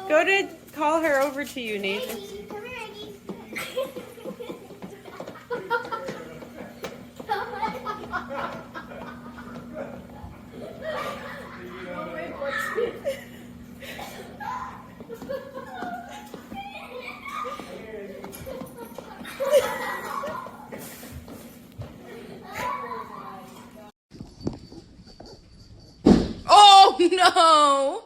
Go to call her over to you, Nathan. Aggie, come here, Aggie. Oh no!